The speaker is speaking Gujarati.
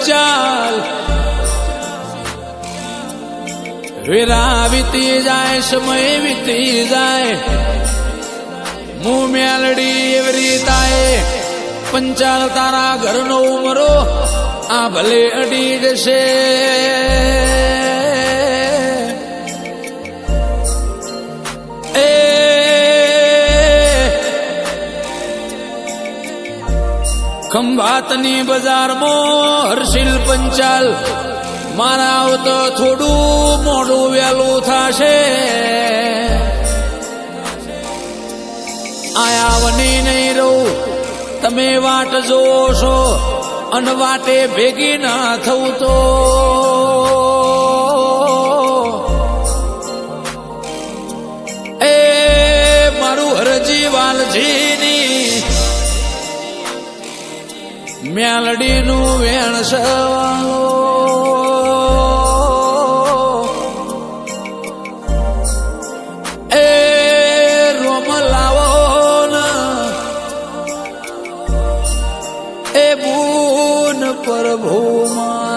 પંચાલ વેરા વીતી જાય સમય વીતી જાય મું મેલડી એવરી તાએ પંચાલ તારા ઘરનો ઉમરો આ ભલે અડી જશે ખંભાતની બજારમાં હર્ષિલ પંચાલ મારા આવતો થોડું મોડું વહેલું થશે આયા વની નહીં રહું તમે વાટ જોશો અને વાટે ભેગી ના થવું તો એ મારું હરજી વાલજીની મેલડીનું વેણ સવાલો એ રોમ લાવો એ બૂન પ્રભુ માં